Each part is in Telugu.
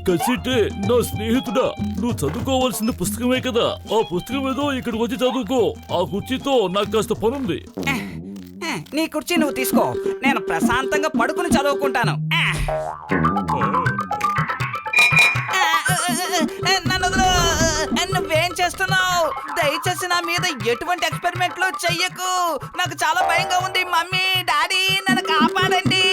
కసిటే నా స్నేహితుడా, నువ్వు చదువుకోవాల్సిన పుస్తకమే కదా. ఆ పుస్తకం ఏదో ఇక్కడికి వచ్చి చదువుకో. ఆ కుర్చీతో నాకు కాస్త పనుంది. నీ కుర్చీ నువ్వు తీసుకో, నేను ప్రశాంతంగా పడుకుని చదువుకుంటాను. నువ్వేం చేస్తున్నావు? దయచేసి నా మీద ఎటువంటి ఎక్స్పెరిమెంట్లు చెయ్యకు. నాకు చాలా భయంగా ఉంది. మమ్మీ, డాడీ, నన్ను కాపాడండి.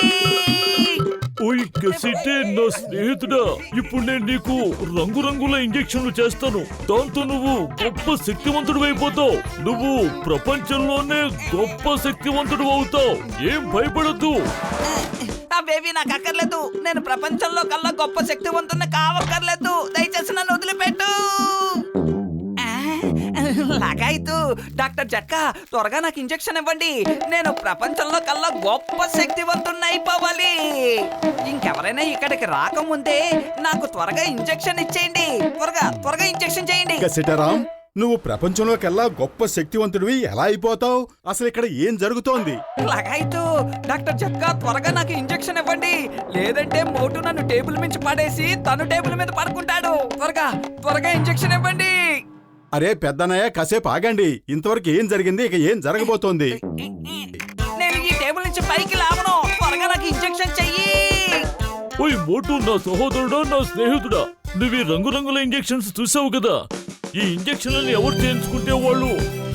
ఓయ్ కసిటే నా స్నేహితుడా, ఇప్పుడు నేను నీకు రంగురంగుల ఇంజెక్షన్లు చేస్తాను. దాంతో నువ్వు గొప్ప శక్తివంతుడు అయిపోతావు. నువ్వు ప్రపంచంలోనే గొప్ప శక్తివంతుడు అవుతావు. ఏం భయపడద్దు. నా బేబీ నాకు అక్కర్లేదు. నేను ప్రపంచంలో కల్లా గొప్ప శక్తివంతుని కావక్కర్లేదు. దయచేసి నన్ను వదిలిపెట్టు. లాగాయితూ డాక్టర్ జట్కా, త్వరగా నాకు ఇంజెక్షన్ ఇవ్వండి. నేను ప్రపంచంలో కల్లా గొప్ప శక్తివంతుని అయిపోవాలి. ఇంకెవరైనా ఇక్కడికి రాకముందే నాకు త్వరగా ఇంజెక్షన్ ఇచ్చేయండి. త్వరగా ఇంజెక్షన్ చేయండి. సీతారాం, నువ్వు ప్రపంచంలోకెల్లా గొప్ప శక్తివంతుడివి ఎలా అయిపోతావు? అసలు ఇక్కడ ఏం జరుగుతోంది? లాగాయితూ డాక్టర్ జట్కా, త్వరగా నాకు ఇంజెక్షన్ ఇవ్వండి. లేదంటే మోటు నన్ను టేబుల్ మించి పడేసి తను టేబుల్ మీద పడుకుంటాడు. త్వరగా ఇంజెక్షన్ ఇవ్వండి. అరే పెద్దనయ్య, కాసేపు ఆగండి. ఇంతవరకు ఏం జరిగింది, ఇక ఏం జరగబోతోంది? నేను ఈ టేబుల్ నుంచి పైకి లావను. త్వరగా నాకు ఇంజెక్షన్ చెయ్యి. ఓయ్ మోటు, నా సహోదరుడా, నా స్నేహితుడా, నువ్వు ఈ రంగురంగుల ఇంజెక్షన్స్ చూసావు కదా. ఈ ఇంజెక్షన్లను ఎవరు చేయించుకుంటే వాళ్ళు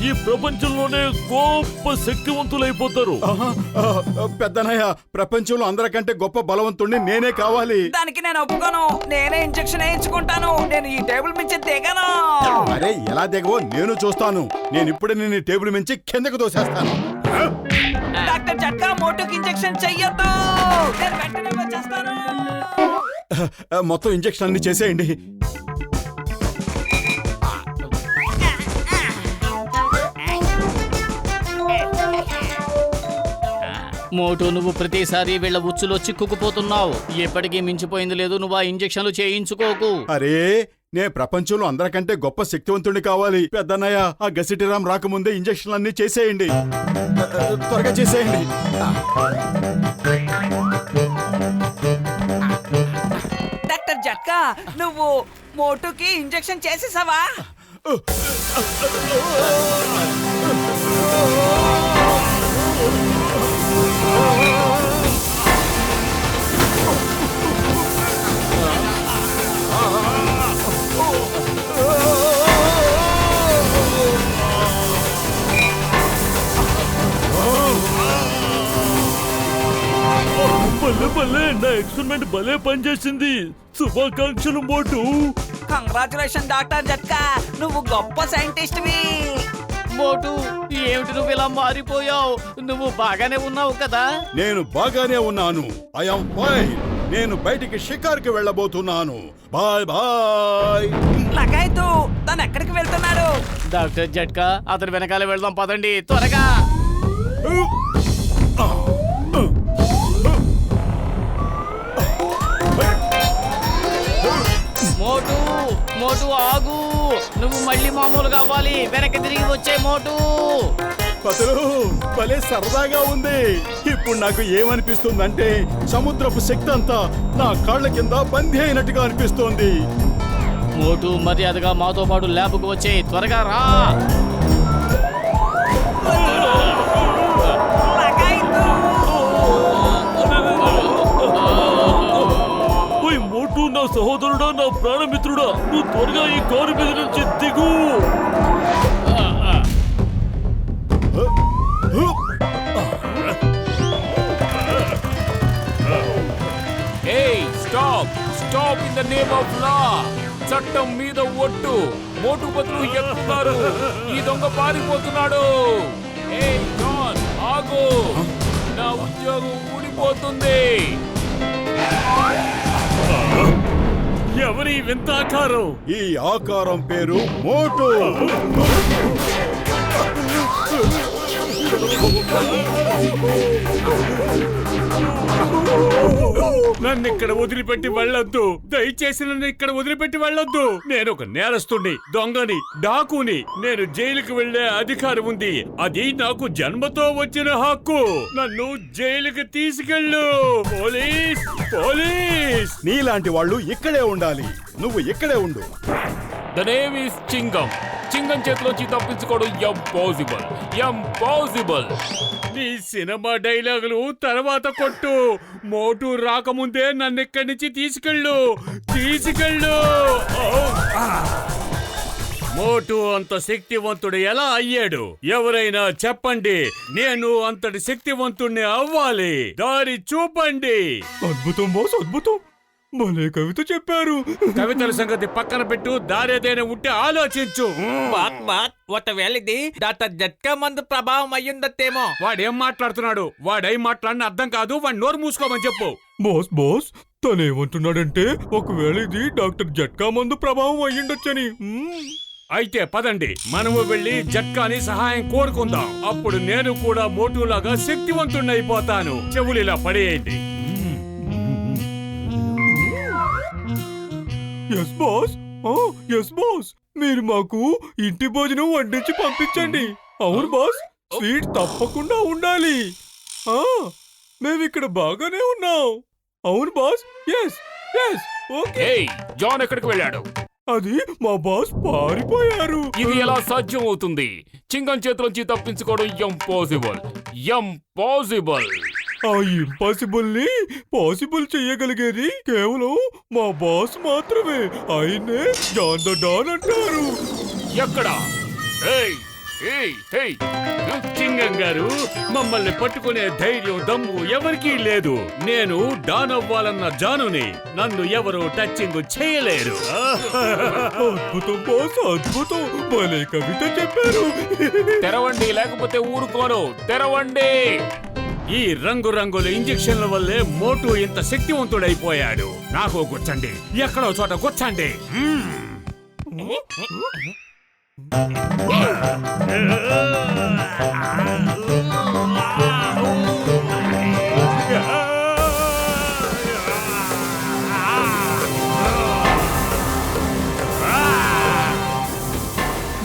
ఈ ప్రపంచంలోనే గొప్ప శక్తివంతులైపోతారు. పెద్దనయ్య, ప్రపంచంలో అందరికంటే గొప్ప బలవంతుణ్ణి నేనే కావాలి. దానికి నేను ఒప్పుకోను. నేనే ఇంజెక్షన్ వేయించుకుంటాను. నేను ఈ టేబుల్ మించి దిగను. అరే ఎలా దిగవో నేను చూస్తాను. నేను ఇప్పుడే నేను టేబుల్ మించి కిందకు దోసేస్తాను. డాక్టర్ జట్కా, మోటుకి ఇంజెక్షన్ చెయ్యొద్దు. నేను వెంటనే వచ్చేస్తాను. మొత్తం ఇంజెక్షన్ అన్ని చేసేయండి. మోటు, నువ్వు ప్రతిసారి వీళ్ళ ఉచ్చులో చిక్కుకుపోతున్నావు. ఎప్పటికీ మించిపోయింది లేదు. నువ్వు ఆ ఇంజెక్షన్లు చేయించుకోకు. అరే, నే ప్రపంచంలో అందరికంటే గొప్ప శక్తివంతుడిని కావాలి. పెద్దన్నయ్య, ఆ గసిటిరాం రాకముందే ఇంజెక్షన్లన్నీ చేసేయండి. త్వరగా చేసేయండి. డాక్టర్ జట్కా, నువ్వు మోటుకి ఇంజెక్షన్ చేసేసావా? భలే, నా ఎక్స్పెరిమెంట్ భలే పనిచేసింది. శుభాకాంక్షలు మోటు. కంగ్రాచులేషన్ డాక్టర్ జట్కా, నువ్వు గొప్ప సైంటిస్ట్వి. మోటు, ఏమిటి నువ్వు ఇలా మారిపోయావు? నువ్వు బాగానే ఉన్నావు కదా? నేను బాగానే ఉన్నాను. I'm fine. నేను బయటికి షికార్కి వెళ్ళబోతున్నాను. Bye bye. లగాయతు, తను ఎక్కడికి వెళ్తున్నాడు? డాక్టర్ జట్కా, అతని వెనకాల వెళ్దాం పదండి త్వరగా. మోటు, మోటు ఆగు. నువ్వు మళ్ళీ మామూలు కావాలి. వెనక్కి తిరిగి వచ్చే మోటు. పతులు, భలే సరదాగా ఉంది. ఇప్పుడు నాకు ఏమనిపిస్తుందంటే సముద్రపు శక్తి అంతా నా కాళ్ళ కింద బందీ అయినట్టుగా అనిపిస్తోంది. మోటు, మర్యాదగా మాతో పాటు ల్యాబ్కు వచ్చే. త్వరగా రా. ఓయ్ మోటు, నా సహోదరుడా, నా ప్రాణమిత్రుడా, నువ్వు త్వరగా ఈ కారు మీద నుంచి దిగు. Stop in the name of law. చట్టం మీద ఒట్టు. మోటు బదులు ఎక్కుతున్నారు. ఈ దొంగ పారిపోతున్నాడు. ఏయ్ జాన్, ఆగు. నా ఉద్యోగం ఊడిపోతుంది. ఎవరి వింత ఆకారం? ఈ ఆకారం పేరు మోటు. నన్ను ఇక్కడ వదిలిపెట్టి వెళ్ళొద్దు, దయచేసి నన్ను ఇక్కడ వదిలిపెట్టి వెళ్ళొద్దు. నేను ఒక నేరస్తుని, దొంగని, డాకుని. నేను జైలుకి వెళ్లే అధికారం ఉంది. అది నాకు జన్మతో వచ్చిన హక్కు. నన్ను జైలుకి తీసుకెళ్ళు. Police, police. నీలాంటి వాళ్ళు ఇక్కడే ఉండాలి. నువ్వు ఇక్కడే ఉండు. The name is Chingam. Chingam చేతిలోంచి తప్పించుకోవడం ఇంపాసిబుల్, ఇంపాసిబుల్. నీ సినిమా డైలాగులు తర్వాత కొట్టు. మోటు రాకముందే నన్ను ఇక్కడి నుంచి తీసుకెళ్ళు, తీసుకెళ్ళు. మోటు అంత శక్తివంతుడు ఎలా అయ్యాడు? ఎవరైనా చెప్పండి. నేను అంతటి శక్తివంతుణ్ణి అవ్వాలి. దారి చూపండి. అద్భుతం బాస్, అద్భుతం. భలే కవిత చెప్పారు. కవితల సంగతి పక్కన పెట్టు. దారేదైనా ఉంటే ఆలోచించు. ఒకవేళ ఇది డాక్టర్ జట్కా మందు ప్రభావం అయ్యిందత్తేమో. వాడేం మాట్లాడుతున్నాడు? వాడై మాట్లాడిన అర్థం కాదు. వాడు నోరు మూసుకోమని చెప్పు. బాస్ బాస్, తనేమంటున్నాడంటే ఒకవేళ ఇది డాక్టర్ జట్కా మందు ప్రభావం అయ్యుండొచ్చని. అయితే పదండి, మనము వెళ్ళి జట్కాని సహాయం కోరుకుందాం. అప్పుడు నేను కూడా మోటులాగా శక్తివంతుణ్ణైపోతాను. చెవులు ఇలా పడేయండి. Yes boss, yes boss. మీరు మాకు ఇంటి భోజనం వడ్డించి పంపించండి. అవును బాస్, స్వీట్ తప్పకుండా ఉండాలి. మేమిక్కడ బాగానే ఉన్నాం. అవును బాస్. Yes yes. ఓకే. ఏయ్, జాన్ ఎక్కడికి వెళ్ళాడు? అది మా బాస్ పారిపోయారు. ఇది ఎలా సాధ్యం అవుతుంది? చింగం చేతిలోంచి తప్పించుకోవడం ఇంపాసిబుల్, ఇంపాసిబుల్. ఆ ఇంపాసిబుల్ ని పాసిబుల్ చెయ్యగలిగేది కేవలం మా బాస్ మాత్రమే. ఆయనే జాన్ ద డాన్ అంటారు. ఎక్కడ? ఏయ్, ఏయ్, ఏయ్. చింగం గారు, మమ్మల్ని పట్టుకునే ధైర్యం, దమ్ము ఎవరికీ లేదు. నేను డాన్ అవ్వాలన్న జానుని. నన్ను ఎవరు టచింగ్ చేయలేరు. అద్భుతం బాస్, అద్భుతం. భలే కవిత చెప్పారు. తెరవండి, లేకపోతే ఊరుకోను. తెరవండి. ఈ రంగురంగుల ఇంజెక్షన్ల వల్లే మోటు ఇంత శక్తివంతుడైపోయాడు. నాకు గుచ్చండి, ఎక్కడో చోట గుచ్చండి.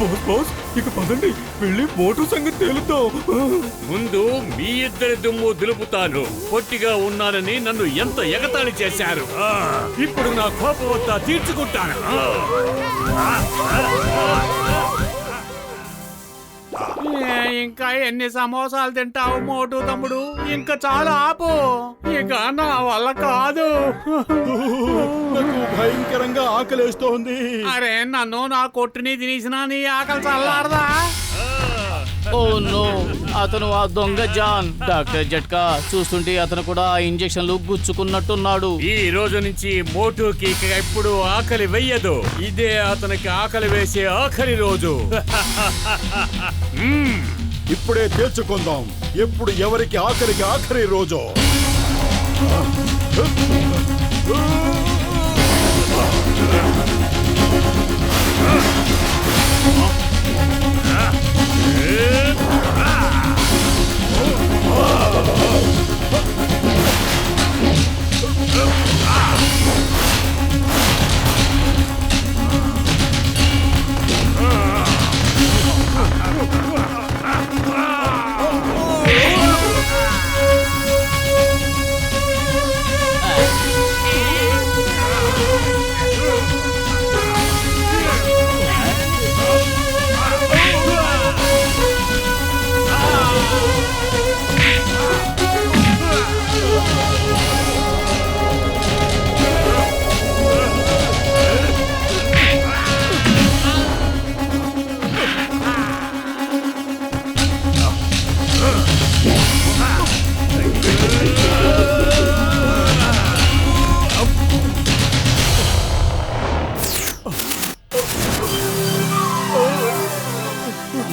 బాస్ బాస్, ఇక పదండి, వెళ్ళి మోటు సంగతి తేలుద్దాం. ముందు మీ ఇద్దరి దుమ్ము దులుపుతాను. పొట్టిగా ఉన్నానని నన్ను ఎంత ఎగతాళి చేశారు. ఇప్పుడు నా కోపం అంతా తీర్చుకుంటాను. ఇంకా ఎన్ని సమోసాలు తింటావు మోటు తమ్ముడు? ఇంకా చాలా ఆపు. ఇక నా వల్ల కాదు. నాకు భయంకరంగా ఆకలేస్తోంది. అరే, నన్ను నా కొట్టుని తినేసినా నీ ఆకలి చల్లారదా? ఓ నో, అతను ఆ దొంగ జాన్. డాక్టర్ జట్కా, చూస్తుంటే అతను కూడా ఆ ఇంజెక్షన్లు గుచ్చుకున్నట్టున్నాడు. ఈ రోజు నుంచి మోటుకి ఇక ఎప్పుడు ఆకలి వెయ్యదు. ఇదే అతనికి ఆకలి వేసే ఆఖరి రోజు. ఇప్పుడే తేల్చుకుందాం ఎప్పుడు ఎవరికి ఆఖరికి ఆఖరి రోజు.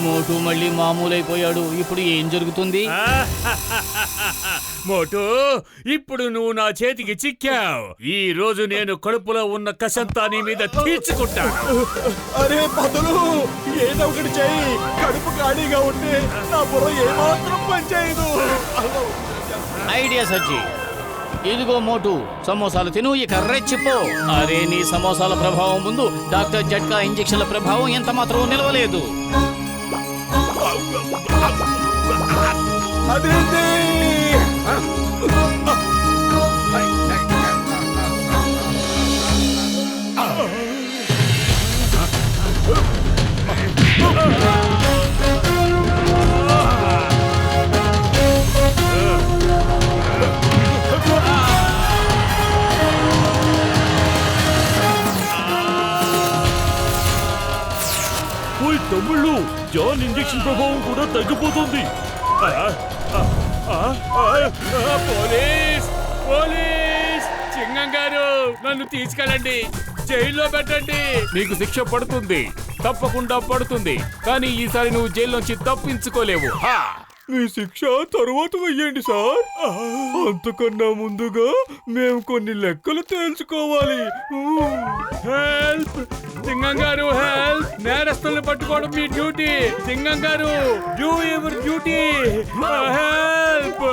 మోటు మళ్ళీ మామూలైపోయాడు. ఇప్పుడు ఏం జరుగుతుంది? మోటు ఇప్పుడు నువ్వు నా చేతికి చిక్కావు. ఈ రోజు నేను కడుపులో ఉన్న కసంతా నీ మీద తీర్చుకుంటాను. అరే బదులు ఏదో ఒకటి చెయ్యి. కడుపు ఖాళీగా ఉంటే నా బుర్ర ఏమాత్రం పనిచేయదు. ఐడియా సజ్జి. ఇదిగో మోటు, సమోసాలు తిను, ఇక రెచ్చిపో. అరే నీ సమోసాల ప్రభావం ముందు డాక్టర్ జట్కా ఇంజెక్షన్ల ప్రభావం ఎంత మాత్రం నిలవలేదు. అదేంటి? ఓయ్ తమ్ముళ్ళు, జాన్ ఇంజెక్షన్ ప్రభావం కూడా తగ్గిపోతుంది. పోలీస్ పోలీస్ సింగం గారు, నన్ను తీసుకెళ్ళండి, జైల్లో పెట్టండి. నీకు శిక్ష పడుతుంది, తప్పకుండా పడుతుంది. కానీ ఈసారి నువ్వు జైల్లోంచి తప్పించుకోలేవు. మీ శిక్ష తరువాత వెయ్యండి సార్. అంతకన్నా ముందుగా మేము కొన్ని లెక్కలు తేల్చుకోవాలి. హెల్ప్ సింగం గారు, హెల్ప్. నేరస్తుల్ని పట్టుకోవడం మీ డ్యూటీ. సింగం గారు, డూ యువర్ డ్యూటీ. హెల్ప్.